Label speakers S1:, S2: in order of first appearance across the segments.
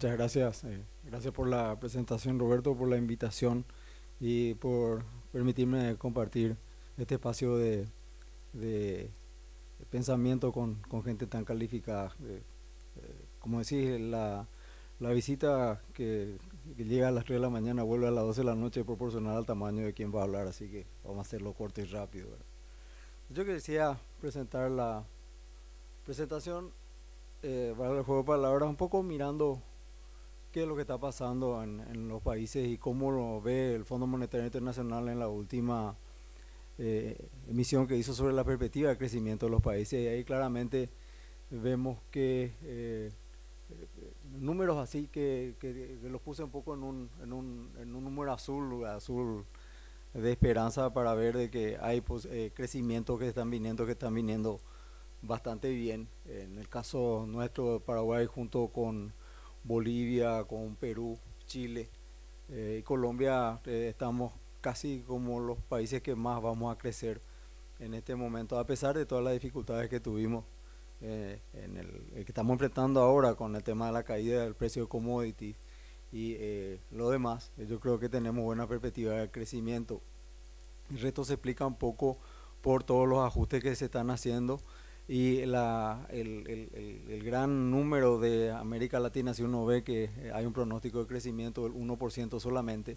S1: Muchas gracias. Gracias por la presentación, Roberto, por la invitación y por permitirme compartir este espacio de pensamiento con gente tan calificada. Como decís, la visita que llega a las 3 de la mañana vuelve a las 12 de la noche proporcional al tamaño de quien va a hablar, así que vamos a hacerlo corto y rápido, ¿verdad? Yo quisiera presentar la presentación para el juego de palabras, un poco mirando qué es lo que está pasando en los países y cómo lo ve el Fondo Monetario Internacional en la última emisión que hizo sobre la perspectiva de crecimiento de los países. Y ahí claramente vemos que números así que los puse un poco en un número azul de esperanza para ver de que hay crecimientos que están viniendo bastante bien. En el caso nuestro, Paraguay junto con Bolivia, con Perú, Chile y Colombia, estamos casi como los países que más vamos a crecer en este momento, a pesar de todas las dificultades que tuvimos el que estamos enfrentando ahora con el tema de la caída del precio de commodities y lo demás. Yo creo que tenemos buena perspectiva de crecimiento. El resto se explica un poco por todos los ajustes que se están haciendo y el gran número de América Latina, si uno ve que hay un pronóstico de crecimiento del 1% solamente,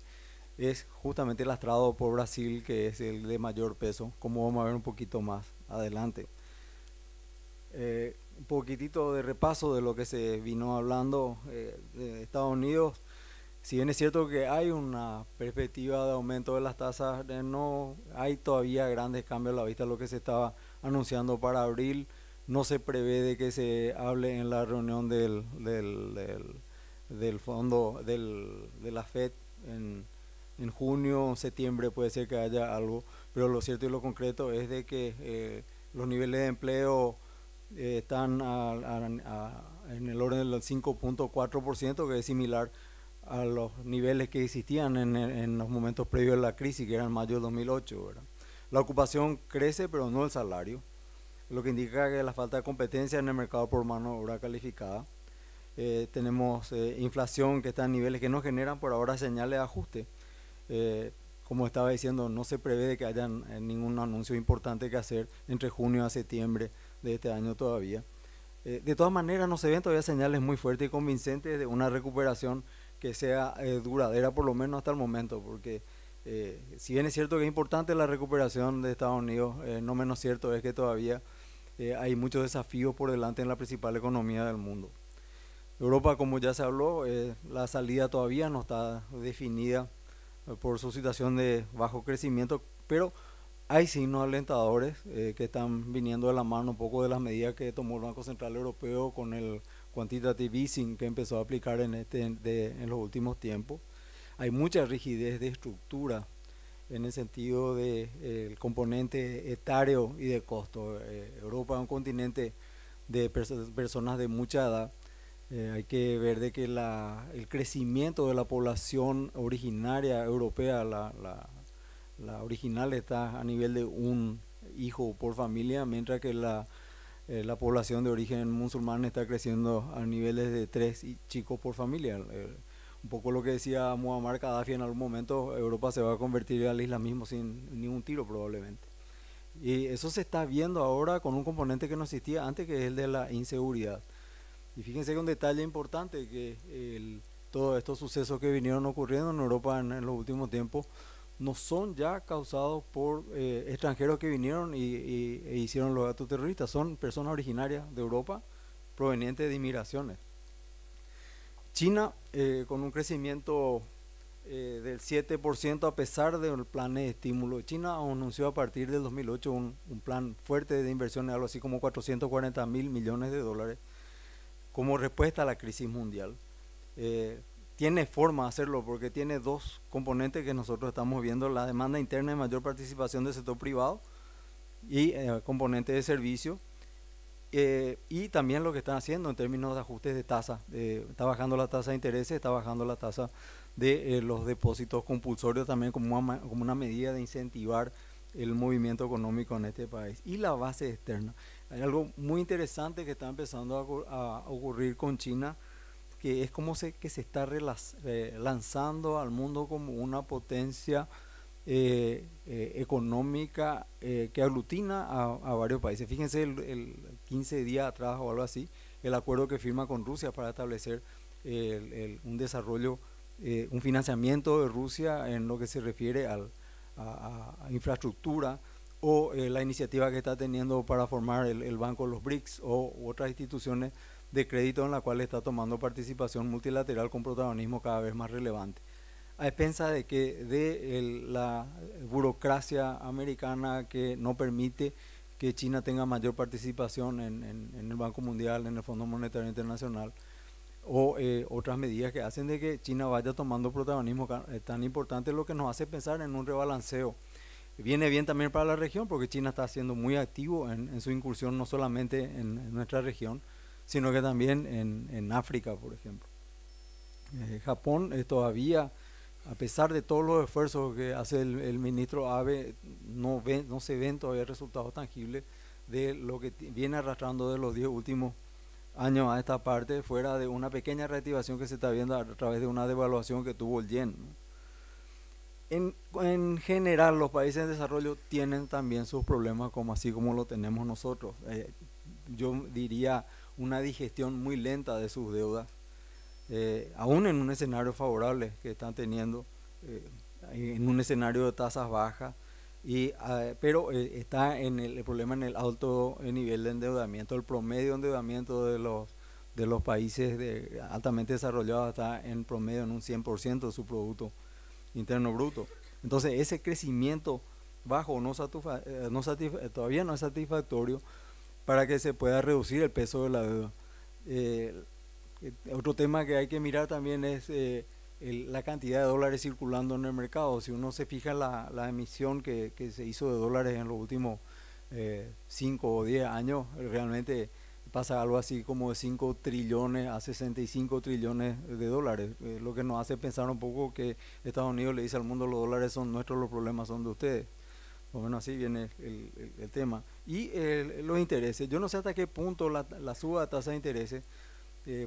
S1: es justamente lastrado por Brasil, que es el de mayor peso, como vamos a ver un poquito más adelante. Un poquitito de repaso de lo que se vino hablando de Estados Unidos. Si bien es cierto que hay una perspectiva de aumento de las tasas, no hay todavía grandes cambios a la vista de lo que se estaba anunciando para abril. No se prevé de que se hable en la reunión del fondo de la FED en junio o septiembre, puede ser que haya algo, pero lo cierto y lo concreto es de que los niveles de empleo están en el orden del 5.4%, que es similar a los niveles que existían en los momentos previos a la crisis, que era en mayo de 2008, ¿verdad? La ocupación crece, pero no el salario, lo que indica que la falta de competencia en el mercado por mano de obra calificada. Tenemos inflación que está en niveles que no generan por ahora señales de ajuste. Como estaba diciendo, no se prevé de que haya ningún anuncio importante que hacer entre junio a septiembre de este año todavía. De todas maneras, no se ven todavía señales muy fuertes y convincentes de una recuperación que sea duradera, por lo menos hasta el momento, porque si bien es cierto que es importante la recuperación de Estados Unidos, no menos cierto es que todavía hay muchos desafíos por delante en la principal economía del mundo. Europa, como ya se habló, la salida todavía no está definida por su situación de bajo crecimiento, pero hay signos alentadores que están viniendo de la mano un poco de las medidas que tomó el Banco Central Europeo con el quantitative easing que empezó a aplicar en los últimos tiempos. Hay mucha rigidez de estructura en el sentido del componente etario y de costo. Europa es un continente de personas de mucha edad. Hay que ver de que el crecimiento de la población originaria europea, la original, está a nivel de un hijo por familia, mientras que la población de origen musulmán está creciendo a niveles de 3 chicos por familia. Un poco lo que decía Muammar Gaddafi en algún momento: Europa se va a convertir al islamismo sin ningún tiro probablemente. Y eso se está viendo ahora con un componente que no existía antes, que es el de la inseguridad. Y fíjense que un detalle importante, que todos estos sucesos que vinieron ocurriendo en Europa en los últimos tiempos no son ya causados por extranjeros que vinieron e hicieron los actos terroristas, son personas originarias de Europa provenientes de inmigraciones. China, con un crecimiento del 7% a pesar del plan de estímulo. China anunció a partir del 2008 un plan fuerte de inversión de algo así como 440 mil millones de dólares como respuesta a la crisis mundial. Tiene forma de hacerlo porque tiene dos componentes que nosotros estamos viendo: la demanda interna de mayor participación del sector privado y componente de servicio, y también lo que están haciendo en términos de ajustes de tasa. Está bajando la tasa de intereses, está bajando la tasa de los depósitos compulsorios también como una medida de incentivar el movimiento económico en este país. Y la base externa. Hay algo muy interesante que está empezando a ocurrir con China, que es como que se está lanzando al mundo como una potencia económica que aglutina a varios países. Fíjense el 15 días atrás o algo así, el acuerdo que firma con Rusia para establecer un desarrollo, un financiamiento de Rusia en lo que se refiere a infraestructura, o la iniciativa que está teniendo para formar el Banco de los BRICS o otras instituciones de crédito en la cual está tomando participación multilateral con protagonismo cada vez más relevante. A expensas de que la burocracia americana que no permite que China tenga mayor participación en el Banco Mundial, en el Fondo Monetario Internacional, o otras medidas que hacen de que China vaya tomando protagonismo tan importante, lo que nos hace pensar en un rebalanceo. Viene bien también para la región porque China está siendo muy activo en su incursión no solamente en nuestra región, sino que también en África, por ejemplo. Japón todavía, a pesar de todos los esfuerzos que hace el ministro Abe, no se ven todavía resultados tangibles de lo que viene arrastrando de los 10 últimos años a esta parte, fuera de una pequeña reactivación que se está viendo a través de una devaluación que tuvo el yen, ¿no? En general, los países en desarrollo tienen también sus problemas, como así como lo tenemos nosotros. Yo diría una digestión muy lenta de sus deudas, aún en un escenario favorable que están teniendo, en un escenario de tasas bajas, pero está el problema en el alto nivel de endeudamiento. El promedio de endeudamiento de los países altamente desarrollados está en promedio en un 100% de su Producto Interno Bruto. Entonces ese crecimiento bajo todavía no es satisfactorio para que se pueda reducir el peso de la deuda. Otro tema que hay que mirar también es la cantidad de dólares circulando en el mercado. Si uno se fija en la emisión que se hizo de dólares en los últimos 5 o 10 años, realmente pasa algo así como de 5 trillones a 65 trillones de dólares, lo que nos hace pensar un poco que Estados Unidos le dice al mundo: los dólares son nuestros, los problemas son de ustedes. O menos así viene el tema. Y los intereses, yo no sé hasta qué punto la suba de tasa de intereses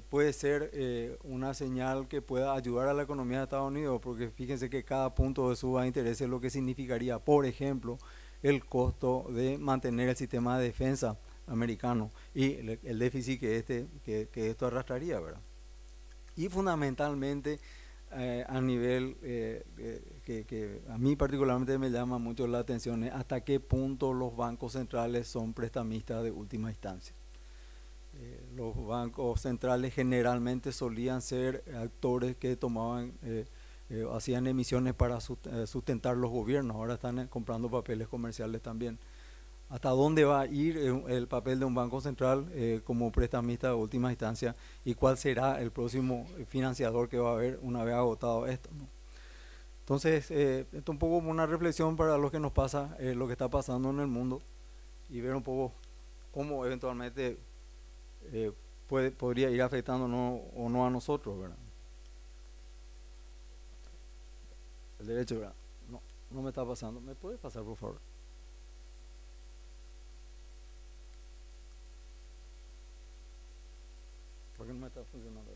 S1: puede ser una señal que pueda ayudar a la economía de Estados Unidos, porque fíjense que cada punto de suba de intereses es lo que significaría, por ejemplo, el costo de mantener el sistema de defensa americano y el déficit que esto arrastraría, ¿verdad? Y fundamentalmente a nivel que a mí particularmente me llama mucho la atención es hasta qué punto los bancos centrales son prestamistas de última instancia. Los bancos centrales generalmente solían ser actores que tomaban, hacían emisiones para sustentar los gobiernos, ahora están comprando papeles comerciales también. ¿Hasta dónde va a ir el papel de un banco central como prestamista de última instancia, y cuál será el próximo financiador que va a haber una vez agotado esto, ¿no? Entonces, esto es un poco como una reflexión para lo que nos pasa, lo que está pasando en el mundo, y ver un poco cómo eventualmente podría ir afectándonos o no a nosotros, ¿verdad? El derecho, ¿verdad? No me está pasando. ¿Me puede pasar, por favor? ¿Por qué no me está funcionando?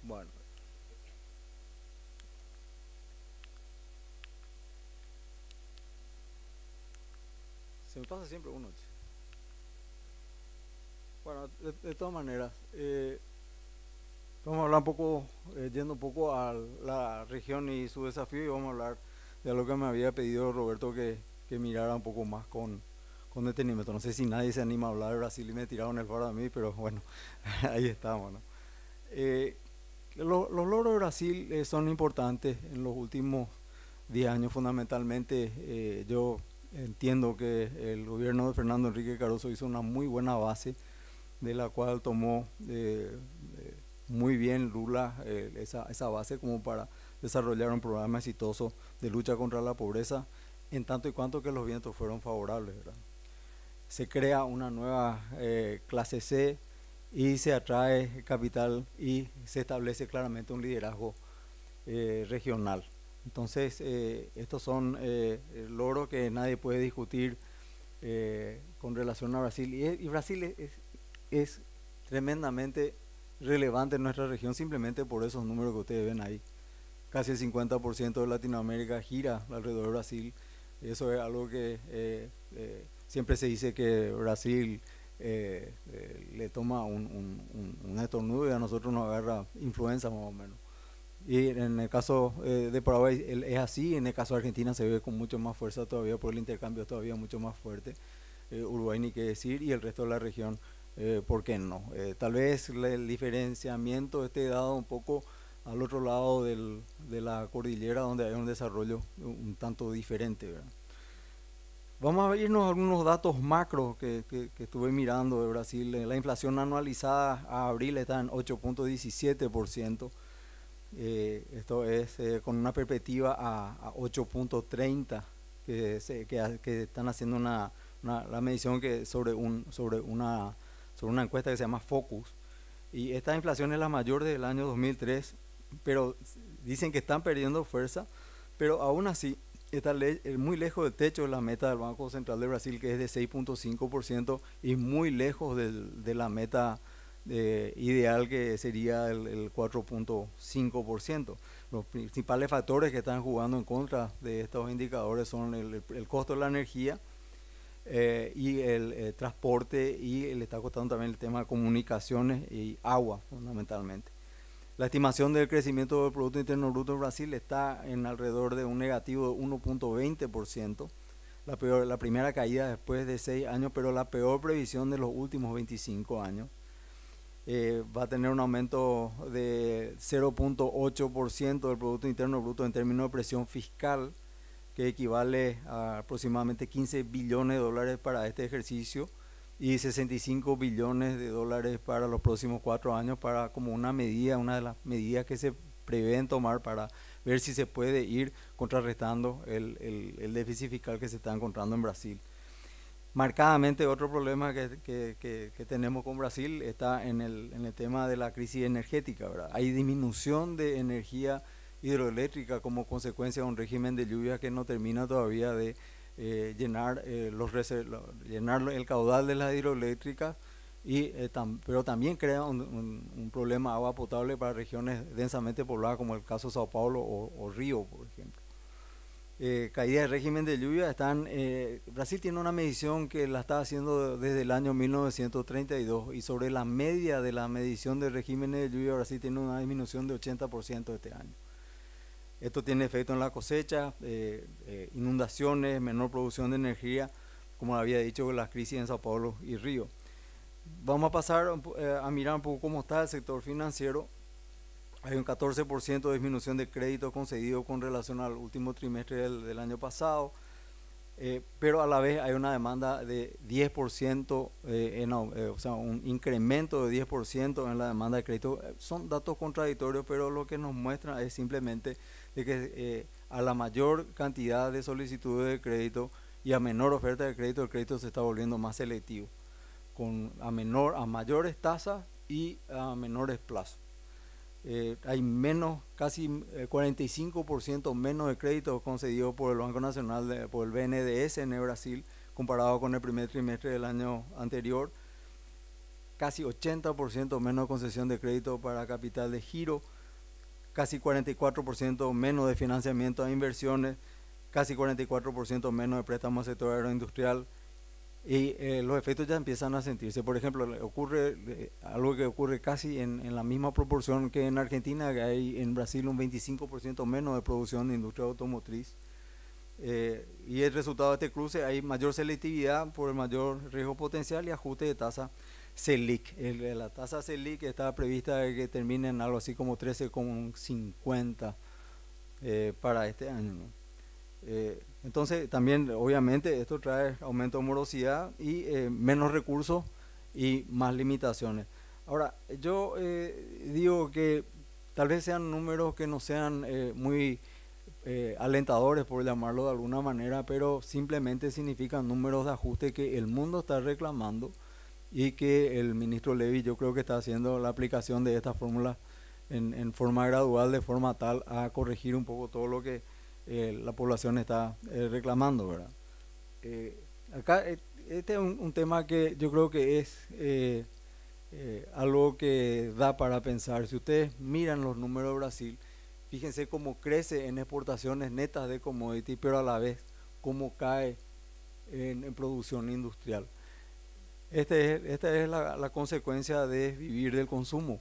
S1: Bueno, se me pasa siempre uno. Bueno, de todas maneras, vamos a hablar un poco, yendo un poco a la región y su desafío, y vamos a hablar de lo que me había pedido Roberto que mirara un poco más con detenimiento. No sé si nadie se anima a hablar de Brasil y me tiraron el faro a mí, pero bueno, ahí estamos, ¿no? Eh, los logros de Brasil son importantes en los últimos 10 años, fundamentalmente. Yo entiendo que el gobierno de Fernando Enrique Cardoso hizo una muy buena base, de la cual tomó muy bien Lula esa base como para desarrollar un programa exitoso de lucha contra la pobreza, en tanto y cuanto que los vientos fueron favorables, ¿verdad? Se crea una nueva clase C y se atrae capital y se establece claramente un liderazgo regional. Entonces, estos son logros que nadie puede discutir con relación a Brasil. Y Brasil es tremendamente relevante en nuestra región simplemente por esos números que ustedes ven ahí. Casi el 50% de Latinoamérica gira alrededor de Brasil. Eso es algo que siempre se dice que Brasil le toma un estornudo y a nosotros nos agarra influenza más o menos. Y en el caso de Paraguay es así, en el caso de Argentina se ve con mucho más fuerza todavía, por el intercambio todavía mucho más fuerte. Uruguay ni qué decir, y el resto de la región, ¿por qué no? Tal vez el diferenciamiento esté dado un poco al otro lado de la cordillera, donde hay un desarrollo un tanto diferente, ¿verdad? Vamos a irnos a algunos datos macro que estuve mirando de Brasil. La inflación anualizada a abril está en 8.17%. Esto es con una perspectiva a 8.30 que están haciendo la medición que sobre una encuesta que se llama Focus, y esta inflación es la mayor desde el año 2003, pero dicen que están perdiendo fuerza, pero aún así está muy lejos del techo de la meta del Banco Central de Brasil, que es de 6.5%, y muy lejos de la meta ideal, que sería el 4.5%. Los principales factores que están jugando en contra de estos indicadores son el costo de la energía y el transporte, y le está costando también el tema de comunicaciones y agua fundamentalmente. La estimación del crecimiento del Producto Interno Bruto en Brasil está en alrededor de un negativo de 1.20%, la primera caída después de 6 años, pero la peor previsión de los últimos 25 años. Va a tener un aumento de 0.8% del Producto Interno Bruto en términos de presión fiscal, que equivale a aproximadamente 15 billones de dólares para este ejercicio y 65 billones de dólares para los próximos 4 años, para como una de las medidas que se prevén tomar para ver si se puede ir contrarrestando el déficit fiscal que se está encontrando en Brasil. Marcadamente otro problema que tenemos con Brasil está en el tema de la crisis energética, ¿verdad? Hay disminución de energía hidroeléctrica como consecuencia de un régimen de lluvia que no termina todavía de llenar el caudal de las hidroeléctricas, pero también crea un problema de agua potable para regiones densamente pobladas como el caso de Sao Paulo o Río, por ejemplo. Caída del régimen de lluvia. Brasil tiene una medición que la está haciendo desde el año 1932, y sobre la media de la medición de regímenes de lluvia, Brasil tiene una disminución de 80% este año. Esto tiene efecto en la cosecha, inundaciones, menor producción de energía, como había dicho, con las crisis en Sao Paulo y Río. Vamos a pasar a mirar un poco cómo está el sector financiero. Hay un 14% de disminución de crédito concedido con relación al último trimestre del año pasado, pero a la vez hay una demanda de 10%, o sea, un incremento de 10% en la demanda de crédito. Son datos contradictorios, pero lo que nos muestra es simplemente de que a la mayor cantidad de solicitudes de crédito y a menor oferta de crédito, el crédito se está volviendo más selectivo, a mayores tasas y a menores plazos. Hay casi 45% menos de créditos concedidos por el Banco Nacional, por el BNDES en Brasil, comparado con el primer trimestre del año anterior. Casi 80% menos concesión de crédito para capital de giro, casi 44% menos de financiamiento a inversiones, casi 44% menos de préstamos al sector agroindustrial. Y los efectos ya empiezan a sentirse. Por ejemplo, ocurre algo que ocurre casi en la misma proporción que en Argentina, que hay en Brasil un 25% menos de producción de industria automotriz. Y el resultado de este cruce, hay mayor selectividad por el mayor riesgo potencial y ajuste de tasa Selic. La tasa Selic está prevista que termine en algo así como 13,50 para este año, ¿no? Entonces también obviamente esto trae aumento de morosidad y menos recursos y más limitaciones. Ahora, yo digo que tal vez sean números que no sean muy alentadores, por llamarlo de alguna manera, pero simplemente significan números de ajuste que el mundo está reclamando y que el ministro Levy yo creo que está haciendo la aplicación de esta fórmula en forma gradual, de forma tal a corregir un poco todo lo que la población está reclamando, ¿verdad? Eh, acá este es un tema que yo creo que es algo que da para pensar. Si ustedes miran los números de Brasil, fíjense cómo crece en exportaciones netas de commodity, pero a la vez cómo cae en producción industrial. Esta es la consecuencia de vivir del consumo.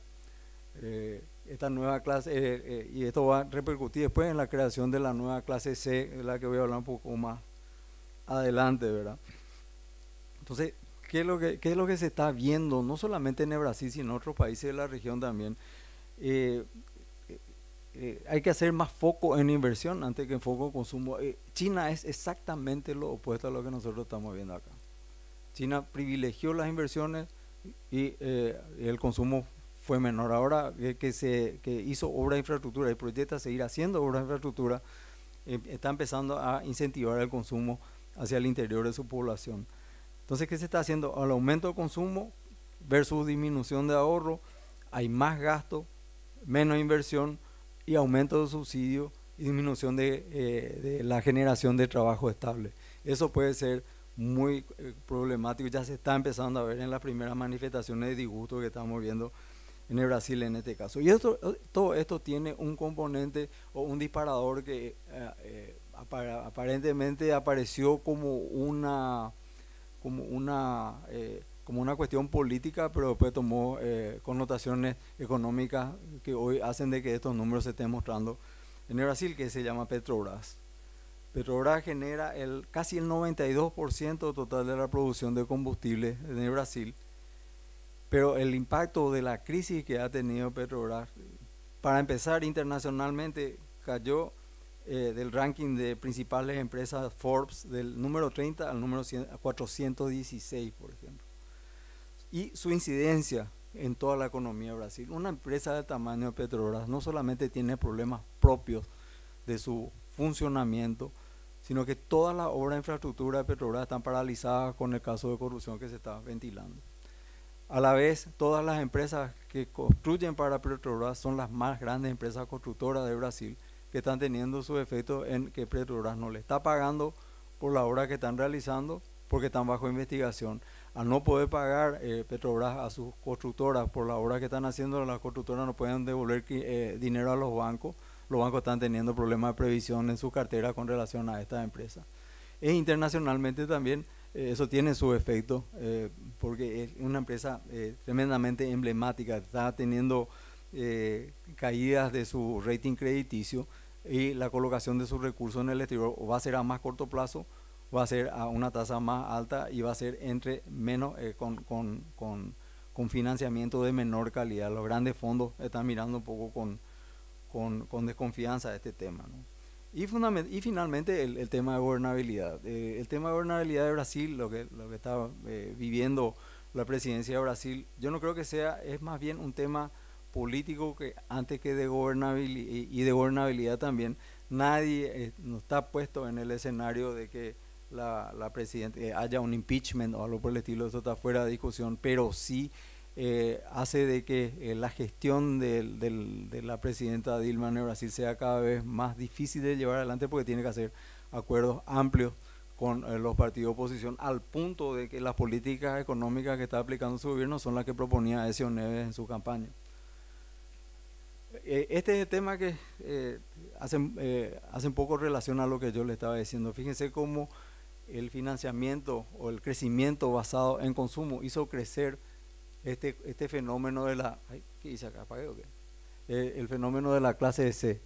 S1: Esta nueva clase, y esto va a repercutir después en la creación de la nueva clase C, de la que voy a hablar un poco más adelante, ¿verdad? Entonces, qué es lo que se está viendo, no solamente en el Brasil, sino en otros países de la región también? Eh, Hay que hacer más foco en inversión antes que en foco en consumo. China es exactamente lo opuesto a lo que nosotros estamos viendo acá. China privilegió las inversiones y el consumo fue menor. Ahora que hizo obra de infraestructura y proyecta seguir haciendo obra de infraestructura, está empezando a incentivar el consumo hacia el interior de su población. Entonces, ¿qué se está haciendo? Al aumento de consumo versus disminución de ahorro, hay más gasto, menos inversión y aumento de subsidio y disminución de la generación de trabajo estable. Eso puede ser muy problemático, ya se está empezando a ver en las primeras manifestaciones de disgusto que estamos viendo en el Brasil en este caso. Y todo esto tiene un componente o un disparador que aparentemente apareció como una cuestión política, pero después tomó connotaciones económicas que hoy hacen de que estos números se estén mostrando en el Brasil, que se llama Petrobras. Petrobras genera casi el 92% total de la producción de combustible en el Brasil, pero el impacto de la crisis que ha tenido Petrobras, para empezar, internacionalmente cayó del ranking de principales empresas Forbes del número 30 al número 416, por ejemplo. Y su incidencia en toda la economía de Brasil. Una empresa del tamaño de Petrobras no solamente tiene problemas propios de su funcionamiento, sino que todas las obras de infraestructura de Petrobras están paralizadas con el caso de corrupción que se está ventilando. A la vez, todas las empresas que construyen para Petrobras son las más grandes empresas constructoras de Brasil, que están teniendo su efecto en que Petrobras no le está pagando por la obra que están realizando porque están bajo investigación. Al no poder pagar Petrobras a sus constructoras por la obra que están haciendo, las constructoras no pueden devolver dinero a los bancos están teniendo problemas de previsión en su cartera con relación a estas empresas. E internacionalmente también eso tiene su efecto, porque es una empresa tremendamente emblemática, está teniendo caídas de su rating crediticio y la colocación de sus recursos en el exterior o va a ser a más corto plazo, va a ser a una tasa más alta y va a ser entre menos con financiamiento de menor calidad. Los grandes fondos están mirando un poco con desconfianza a este tema, ¿no? Y finalmente el tema de gobernabilidad. El tema de gobernabilidad de Brasil, lo que está viviendo la presidencia de Brasil, yo no creo que es más bien un tema político que antes que de gobernabilidad, y de gobernabilidad también. Nadie no está puesto en el escenario de que la presidenta haya un impeachment o algo por el estilo, eso está fuera de discusión, pero sí hace de que la gestión de la presidenta Dilma en Brasil sea cada vez más difícil de llevar adelante porque tiene que hacer acuerdos amplios con los partidos de oposición, al punto de que las políticas económicas que está aplicando su gobierno son las que proponía Ezio Neves en su campaña. Este es el tema que hace un poco relación a lo que yo le estaba diciendo. Fíjense cómo el financiamiento o el crecimiento basado en consumo hizo crecer este fenómeno de la... ¿Qué dice acá? ¿Apagué o qué? El fenómeno de la clase C,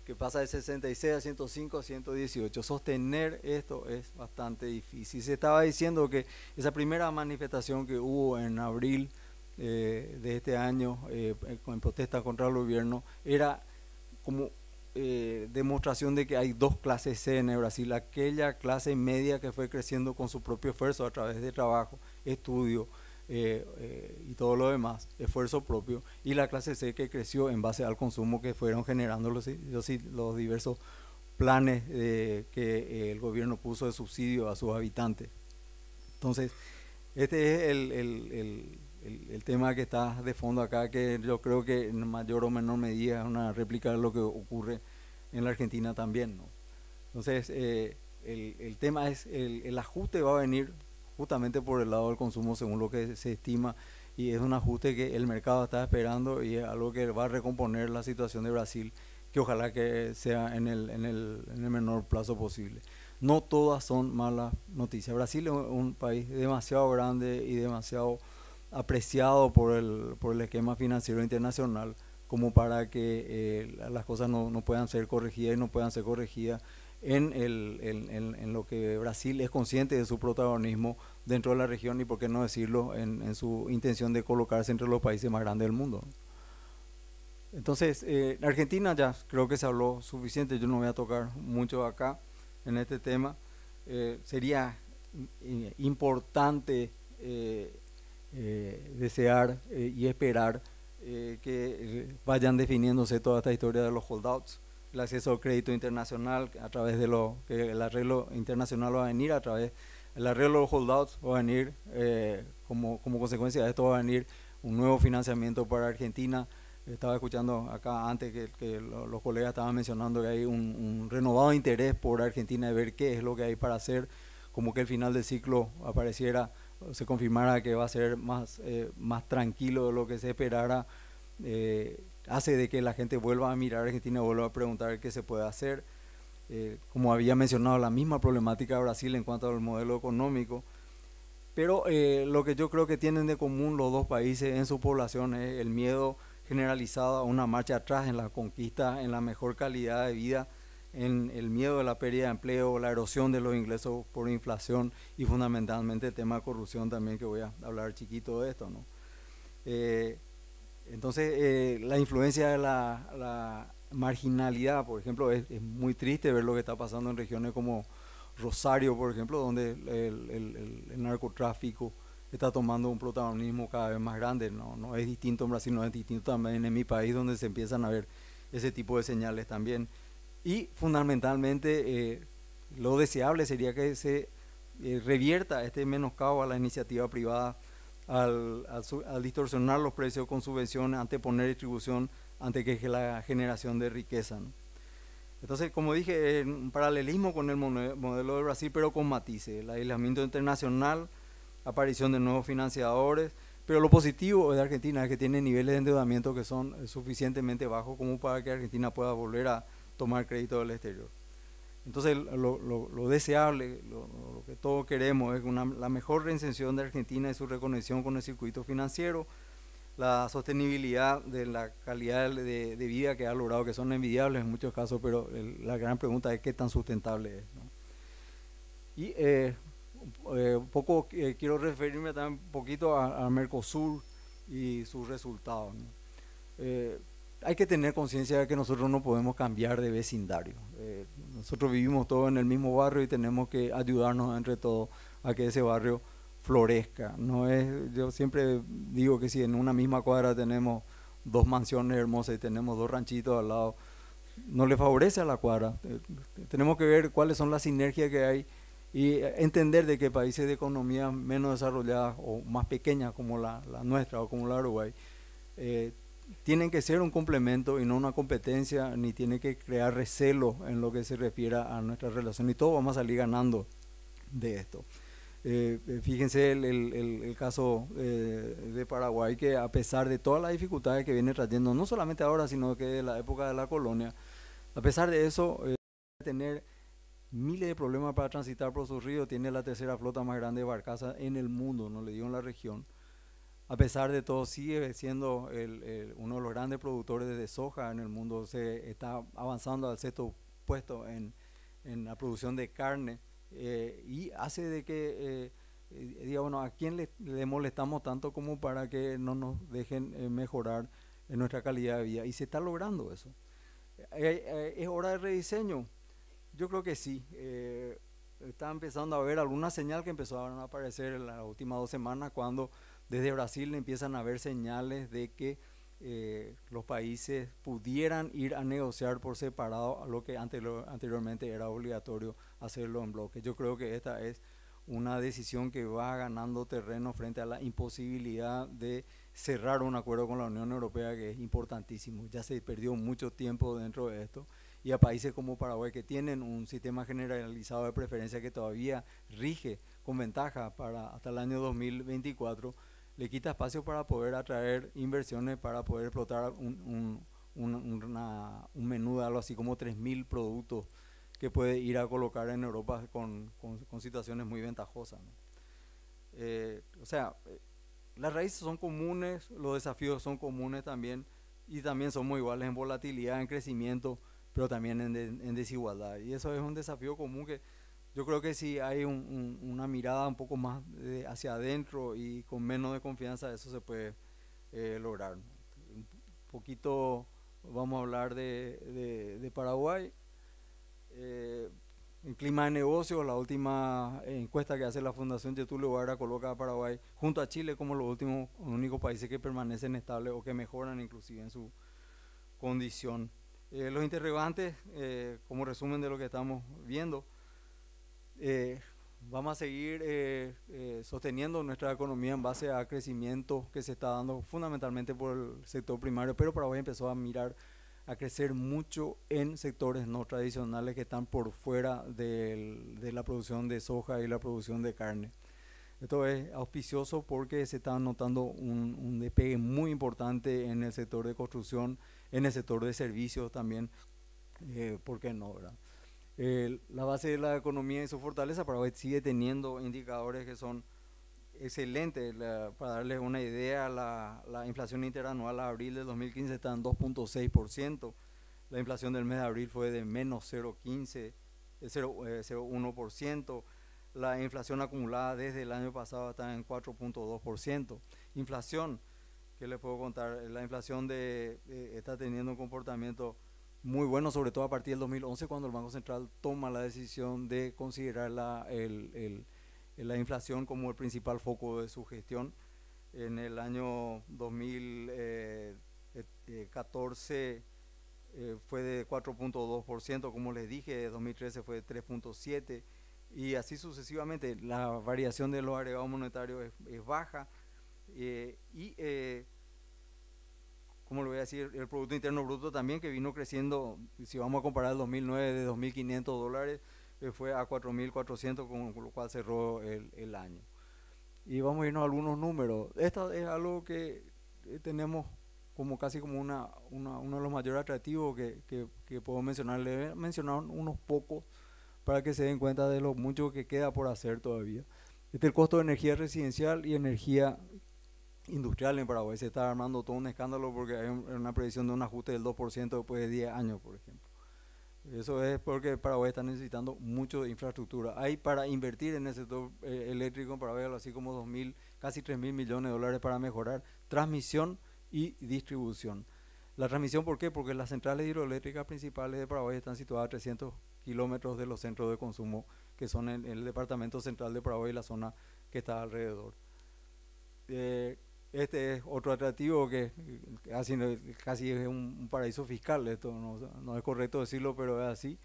S1: que pasa de 66 a 105 a 118. Sostener esto es bastante difícil. Se estaba diciendo que esa primera manifestación que hubo en abril de este año en protesta contra el gobierno era como demostración de que hay dos clases C en el Brasil. Aquella clase media que fue creciendo con su propio esfuerzo a través de trabajo, estudio, y todo lo demás, esfuerzo propio, y la clase C que creció en base al consumo que fueron generando los diversos planes que el gobierno puso de subsidio a sus habitantes. Entonces, este es el tema que está de fondo acá, que yo creo que en mayor o menor medida es una réplica de lo que ocurre en la Argentina también, ¿no? Entonces, el tema es, el ajuste va a venir justamente por el lado del consumo según lo que se estima, y es un ajuste que el mercado está esperando y es algo que va a recomponer la situación de Brasil, que ojalá que sea en el menor plazo posible. No todas son malas noticias. Brasil es un país demasiado grande y demasiado apreciado por el esquema financiero internacional como para que las cosas no puedan ser corregidas y no puedan ser corregidas en lo que Brasil es consciente de su protagonismo dentro de la región y por qué no decirlo en su intención de colocarse entre los países más grandes del mundo. Entonces, en Argentina ya creo que se habló suficiente, yo no voy a tocar mucho acá en este tema. Sería importante desear y esperar que vayan definiéndose toda esta historia de los holdouts, el acceso al crédito internacional a través de lo que el arreglo internacional va a venir, a través del arreglo de los holdouts va a venir, como consecuencia de esto va a venir un nuevo financiamiento para Argentina. Estaba escuchando acá antes que los colegas estaban mencionando que hay un renovado interés por Argentina de ver qué es lo que hay para hacer, como que el final del ciclo apareciera, se confirmara que va a ser más tranquilo de lo que se esperara, hace de que la gente vuelva a mirar a Argentina y vuelva a preguntar qué se puede hacer. Como había mencionado, la misma problemática de Brasil en cuanto al modelo económico, pero lo que yo creo que tienen de común los dos países en su población es el miedo generalizado a una marcha atrás en la conquista, en la mejor calidad de vida, en el miedo de la pérdida de empleo, la erosión de los ingresos por inflación y fundamentalmente el tema de corrupción también, que voy a hablar chiquito de esto, ¿no? Entonces, la influencia de la marginalidad, por ejemplo, es muy triste ver lo que está pasando en regiones como Rosario, por ejemplo, donde el narcotráfico está tomando un protagonismo cada vez más grande. No es distinto en Brasil, no es distinto también en mi país, donde se empiezan a ver ese tipo de señales también. Y fundamentalmente, lo deseable sería que se revierta este menoscabo a la iniciativa privada al distorsionar los precios con subvenciones, anteponer distribución ante que la generación de riqueza, ¿no? Entonces, como dije, un paralelismo con el modelo de Brasil, pero con matices: el aislamiento internacional, aparición de nuevos financiadores, pero lo positivo de Argentina es que tiene niveles de endeudamiento que son suficientemente bajos como para que Argentina pueda volver a tomar crédito del exterior. Entonces, lo deseable, lo que todos queremos es la mejor reinserción de Argentina y su reconexión con el circuito financiero, la sostenibilidad de la calidad de vida que ha logrado, que son envidiables en muchos casos, pero la gran pregunta es qué tan sustentable es, ¿no? Y un poco quiero referirme también un poquito a Mercosur y sus resultados, ¿no? Hay que tener conciencia de que nosotros no podemos cambiar de vecindario. Nosotros vivimos todos en el mismo barrio y tenemos que ayudarnos entre todos a que ese barrio florezca. No es, yo siempre digo que si en una misma cuadra tenemos dos mansiones hermosas y tenemos dos ranchitos al lado, no le favorece a la cuadra. Tenemos que ver cuáles son las sinergias que hay y entender de que países de economía menos desarrolladas o más pequeñas como la nuestra o como la Uruguay, tienen que ser un complemento y no una competencia, ni tiene que crear recelo en lo que se refiere a nuestra relación, y todos vamos a salir ganando de esto. Fíjense el caso de Paraguay, que a pesar de todas las dificultades que viene trayendo, no solamente ahora, sino que de la época de la colonia, a pesar de eso, tener miles de problemas para transitar por sus ríos, tiene la tercera flota más grande de barcazas en el mundo, no le digo en la región. A pesar de todo, sigue siendo uno de los grandes productores de soja en el mundo. Se está avanzando al sexto puesto en la producción de carne, y hace de que diga, bueno, ¿a quién le molestamos tanto como para que no nos dejen mejorar en nuestra calidad de vida? Y se está logrando eso. ¿Es hora de rediseño? Yo creo que sí. está empezando a haber alguna señal que empezó a aparecer en las últimas 2 semanas, cuando desde Brasil empiezan a haber señales de que los países pudieran ir a negociar por separado a lo que anteriormente era obligatorio hacerlo en bloque. Yo creo que esta es una decisión que va ganando terreno frente a la imposibilidad de cerrar un acuerdo con la Unión Europea, que es importantísimo. Ya se perdió mucho tiempo dentro de esto, y a países como Paraguay, que tienen un sistema generalizado de preferencia que todavía rige con ventaja para hasta el año 2024, le quita espacio para poder atraer inversiones, para poder explotar un menú de algo así como 3.000 productos que puede ir a colocar en Europa con situaciones muy ventajosas, ¿no? O sea, las raíces son comunes, los desafíos son comunes también, y también somos iguales en volatilidad, en crecimiento, pero también en desigualdad. Y eso es un desafío común que yo creo que si hay una mirada un poco más hacia adentro y con menos de confianza, eso se puede lograr, ¿no? Un poquito vamos a hablar de Paraguay. En clima de negocios, la última encuesta que hace la Fundación Getúlio Vargas coloca a Paraguay junto a Chile como los únicos países que permanecen estables o que mejoran inclusive en su condición. Los interrogantes, como resumen de lo que estamos viendo, vamos a seguir sosteniendo nuestra economía en base a crecimiento que se está dando fundamentalmente por el sector primario, pero Paraguay empezó a crecer mucho en sectores no tradicionales que están por fuera de la producción de soja y la producción de carne. Esto es auspicioso porque se está notando un despegue muy importante en el sector de construcción, en el sector de servicios también, ¿por qué no, verdad? La base de la economía y su fortaleza, Paraguay sigue teniendo indicadores que son excelentes. Para darles una idea, la inflación interanual a abril del 2015 está en 2.6%, la inflación del mes de abril fue de menos 0.1%, la inflación acumulada desde el año pasado está en 4.2%. Inflación, ¿qué les puedo contar? La inflación está teniendo un comportamiento muy bueno, sobre todo a partir del 2011, cuando el Banco Central toma la decisión de considerar la inflación como el principal foco de su gestión. En el año 2014 fue de 4.2%, como les dije, 2013 fue de 3.7%, y así sucesivamente. La variación de los agregados monetarios es baja, ¿cómo lo voy a decir? El Producto Interno Bruto también, que vino creciendo. Si vamos a comparar el 2009 de $2.500, fue a 4.400, con lo cual cerró el año. Y vamos a irnos a algunos números. Esto es algo que tenemos como casi como uno de los mayores atractivos que puedo mencionar. Le he mencionado unos pocos para que se den cuenta de lo mucho que queda por hacer todavía. Este es el costo de energía residencial y energía industrial en Paraguay. Se está armando todo un escándalo porque hay una previsión de un ajuste del 2% después de 10 años, por ejemplo. Eso es porque Paraguay está necesitando mucho de infraestructura. Hay para invertir en el sector eléctrico en Paraguay algo así como casi 3.000 millones de dólares para mejorar transmisión y distribución. La transmisión, ¿por qué? Porque las centrales hidroeléctricas principales de Paraguay están situadas a 300 kilómetros de los centros de consumo, que son en el departamento central de Paraguay y la zona que está alrededor. Este es otro atractivo que casi es un paraíso fiscal. Esto no es correcto decirlo, pero es así.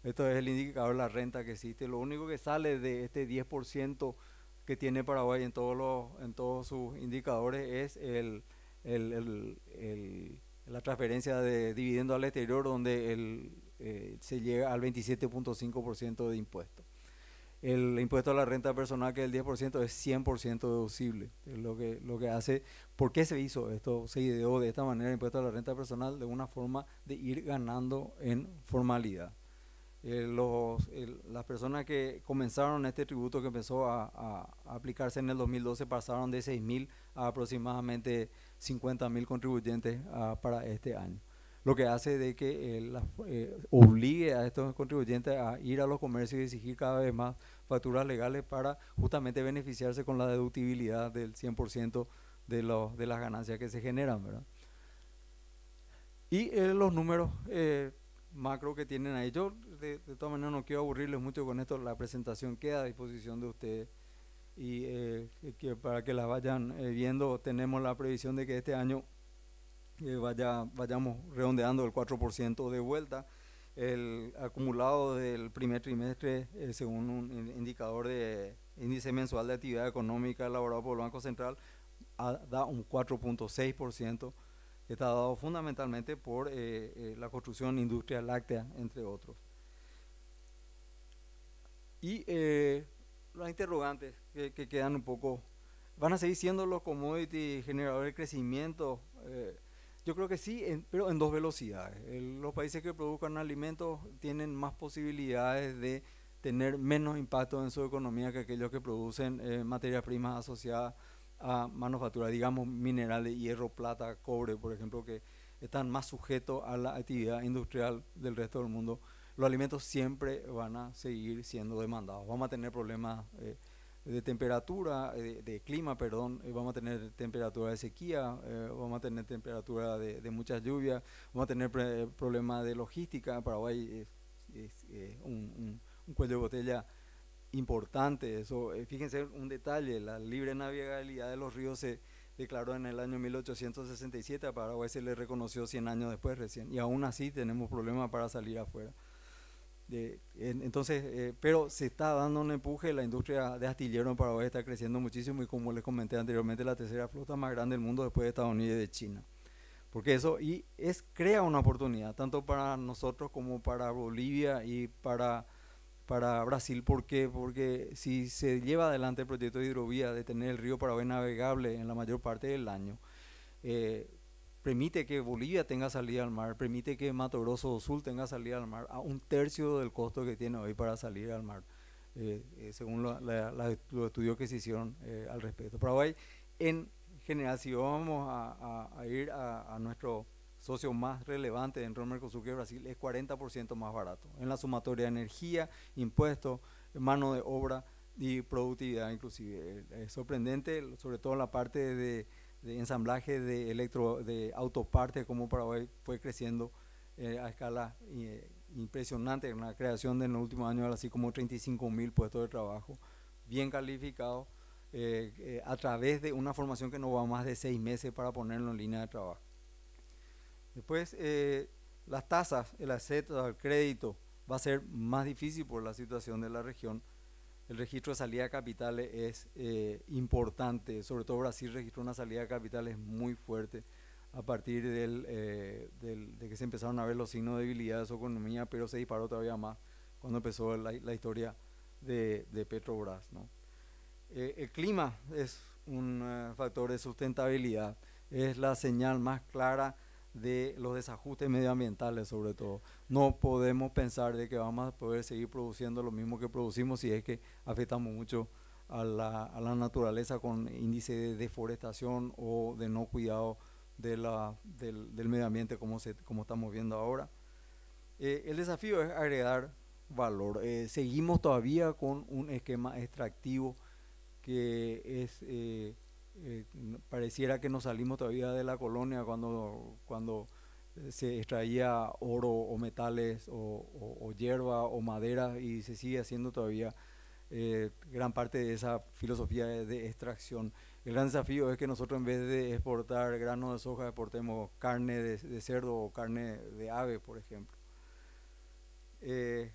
S1: Esto es el indicador de la renta que existe. Lo único que sale de este 10% que tiene Paraguay en todos sus indicadores es la transferencia de dividendo al exterior, donde se llega al 27.5% de impuestos. El impuesto a la renta personal, que es el 10%, es 100% deducible. Es lo que hace. ¿Por qué se hizo esto? Se ideó de esta manera el impuesto a la renta personal, de una forma de ir ganando en formalidad. Las personas que comenzaron este tributo, que empezó a aplicarse en el 2012, pasaron de 6.000 a aproximadamente 50.000 contribuyentes para este año. Lo que hace de que obligue a estos contribuyentes a ir a los comercios y exigir cada vez más facturas legales para justamente beneficiarse con la deductibilidad del 100% de las ganancias que se generan, ¿verdad? Y los números macro que tienen ahí, yo de todas maneras no quiero aburrirles mucho con esto, la presentación queda a disposición de ustedes y que para que la vayan viendo, tenemos la previsión de que este año vayamos redondeando el 4% de vuelta. El acumulado del primer trimestre, según un indicador de índice mensual de actividad económica elaborado por el Banco Central, da un 4.6%, que está dado fundamentalmente por la construcción, industria láctea, entre otros. Y los interrogantes que quedan un poco, ¿van a seguir siendo los commodities generadores de crecimiento? Yo creo que sí, pero en dos velocidades. Los países que produzcan alimentos tienen más posibilidades de tener menos impacto en su economía que aquellos que producen materias primas asociadas a manufactura, digamos minerales, hierro, plata, cobre, por ejemplo, que están más sujetos a la actividad industrial del resto del mundo. Los alimentos siempre van a seguir siendo demandados. Vamos a tener problemas de temperatura, de clima, perdón, vamos a tener temperatura de sequía, vamos a tener temperatura de muchas lluvias, vamos a tener problemas de logística. Paraguay es un cuello de botella importante. Eso, fíjense un detalle, la libre navegabilidad de los ríos se declaró en el año 1867, a Paraguay se le reconoció 100 años después recién, y aún así tenemos problemas para salir afuera. Entonces, pero se está dando un empuje, la industria de astillero en Paraguay está creciendo muchísimo y como les comenté anteriormente, la tercera flota más grande del mundo después de Estados Unidos y de China. Porque eso crea una oportunidad, tanto para nosotros como para Bolivia y para Brasil. ¿Por qué? Porque si se lleva adelante el proyecto de hidrovía de tener el río Paraguay navegable en la mayor parte del año, permite que Bolivia tenga salida al mar, permite que Mato Grosso do Sul tenga salida al mar a un tercio del costo que tiene hoy para salir al mar, según los estudios que se hicieron al respecto. Paraguay, en general, si vamos a ir a nuestro socio más relevante dentro del Mercosur, que es Brasil, es 40% más barato en la sumatoria de energía, impuestos, mano de obra y productividad inclusive. Es sorprendente, sobre todo en la parte de ensamblaje de autopartes, como Paraguay fue creciendo a escala impresionante en la creación de en los últimos años, así como 35.000 puestos de trabajo bien calificados a través de una formación que no va más de 6 meses para ponerlo en línea de trabajo. Después, las tasas, el acceso al crédito va a ser más difícil por la situación de la región. El registro de salida de capitales es importante, sobre todo Brasil registró una salida de capitales muy fuerte a partir de que se empezaron a ver los signos de debilidad de su economía, pero se disparó todavía más cuando empezó la historia de Petrobras, ¿no? El clima es un factor de sustentabilidad, es la señal más clara de los desajustes medioambientales. Sobre todo, no podemos pensar de que vamos a poder seguir produciendo lo mismo que producimos si es que afectamos mucho a la naturaleza con índice de deforestación o de no cuidado del medio ambiente como estamos viendo ahora. El desafío es agregar valor. Seguimos todavía con un esquema extractivo que pareciera que nos salimos todavía de la colonia cuando se extraía oro o metales o hierba o madera, y se sigue haciendo todavía gran parte de esa filosofía de extracción. El gran desafío es que nosotros, en vez de exportar granos de soja, exportemos carne de cerdo o carne de ave, por ejemplo.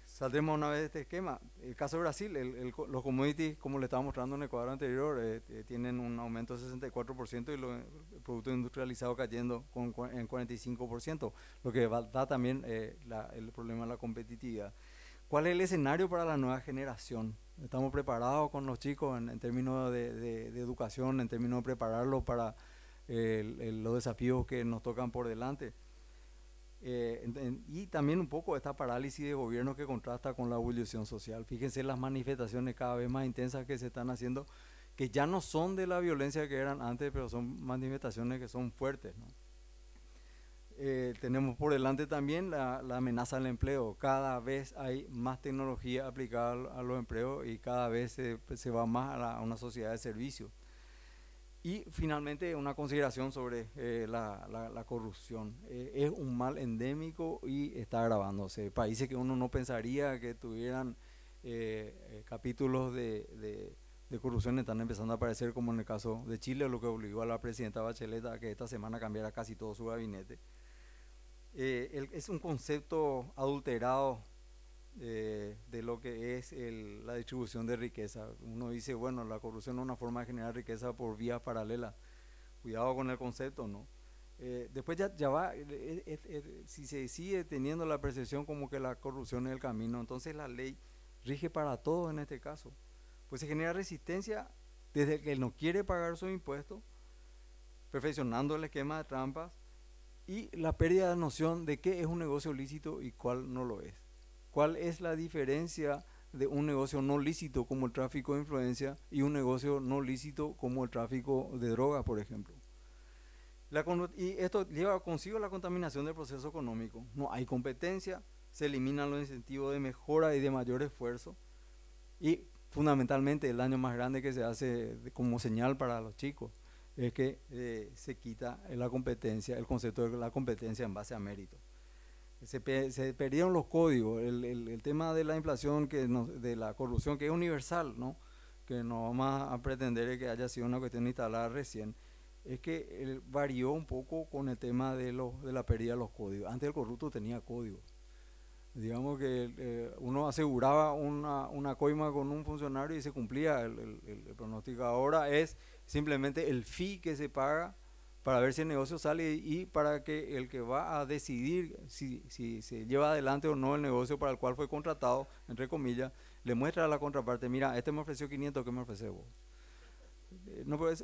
S1: Saldremos una vez de este esquema. El caso de Brasil, los commodities, como le estaba mostrando en el cuadro anterior, tienen un aumento de 64% y el producto industrializado cayendo en 45%, lo que da también el problema de la competitividad. ¿Cuál es el escenario para la nueva generación? ¿Estamos preparados con los chicos en términos de educación, en términos de prepararlos para los desafíos que nos tocan por delante? Y también un poco esta parálisis de gobierno que contrasta con la ebullición social. Fíjense las manifestaciones cada vez más intensas que se están haciendo, que ya no son de la violencia que eran antes, pero son manifestaciones que son fuertes, ¿no? Tenemos por delante también la amenaza al empleo. Cada vez hay más tecnología aplicada a los empleos y cada vez se va más a una sociedad de servicio. Y finalmente una consideración sobre la corrupción. Es un mal endémico y está agravándose. Países que uno no pensaría que tuvieran capítulos de corrupción están empezando a aparecer, como en el caso de Chile, lo que obligó a la presidenta Bachelet a que esta semana cambiara casi todo su gabinete. Es un concepto adulterado de lo que es la distribución de riqueza. Uno dice, bueno, la corrupción es una forma de generar riqueza por vías paralelas. Cuidado con el concepto, ¿no? Después ya va, si se sigue teniendo la percepción como que la corrupción es el camino, entonces la ley rige para todo en este caso. Pues se genera resistencia desde el que no quiere pagar sus impuestos, perfeccionando el esquema de trampas y la pérdida de noción de qué es un negocio lícito y cuál no lo es. ¿Cuál es la diferencia de un negocio no lícito como el tráfico de influencia y un negocio no lícito como el tráfico de droga, por ejemplo? Y esto lleva consigo la contaminación del proceso económico. No hay competencia, se eliminan los incentivos de mejora y de mayor esfuerzo. Y fundamentalmente el daño más grande que se hace como señal para los chicos es que se quita la competencia, el concepto de la competencia en base a mérito. Se perdieron los códigos, el tema de la inflación, de la corrupción, que es universal, ¿no? Que no vamos a pretender que haya sido una cuestión instalada recién, es que varió un poco con el tema de la pérdida de los códigos. Antes el corrupto tenía códigos. Digamos que uno aseguraba una coima con un funcionario y se cumplía el pronóstico. Ahora es simplemente el fee que se paga para ver si el negocio sale y para que el que va a decidir si se lleva adelante o no el negocio para el cual fue contratado, entre comillas, le muestra a la contraparte, mira, este me ofreció 500, ¿qué me ofrece vos? No, pues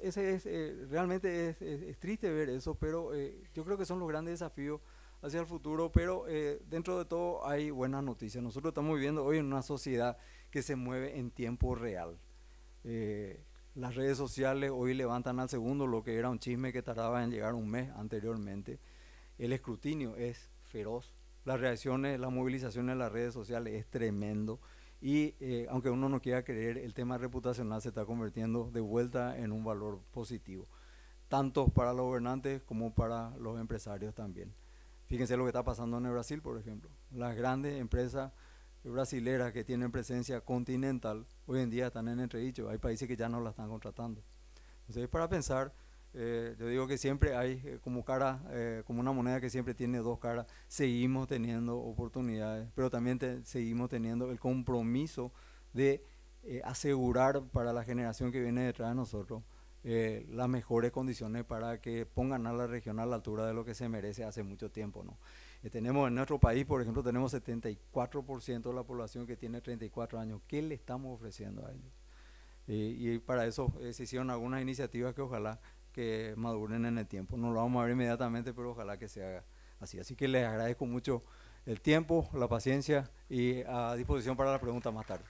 S1: realmente es triste ver eso, pero yo creo que son los grandes desafíos hacia el futuro, pero dentro de todo hay buenas noticias. Nosotros estamos viviendo hoy en una sociedad que se mueve en tiempo real. Las redes sociales hoy levantan al segundo lo que era un chisme que tardaba en llegar un mes anteriormente. El escrutinio es feroz. Las reacciones, las movilizaciones en las redes sociales es tremendo. Y aunque uno no quiera creer, el tema reputacional se está convirtiendo de vuelta en un valor positivo, tanto para los gobernantes como para los empresarios también. Fíjense lo que está pasando en el Brasil, por ejemplo. Las grandes empresas brasileras que tienen presencia continental hoy en día están en entredicho. Hay países que ya no la están contratando. Entonces es para pensar. Yo digo que siempre hay como como una moneda que siempre tiene dos caras. Seguimos teniendo oportunidades, pero también seguimos teniendo el compromiso de asegurar para la generación que viene detrás de nosotros las mejores condiciones para que pongan a la región a la altura de lo que se merece hace mucho tiempo, ¿no? Tenemos en nuestro país, por ejemplo, tenemos 74% de la población que tiene 34 años. ¿Qué le estamos ofreciendo a ellos? Y para eso se hicieron algunas iniciativas que ojalá que maduren en el tiempo. No lo vamos a ver inmediatamente, pero ojalá que se haga así. Así que les agradezco mucho el tiempo, la paciencia y a disposición para la pregunta más tarde.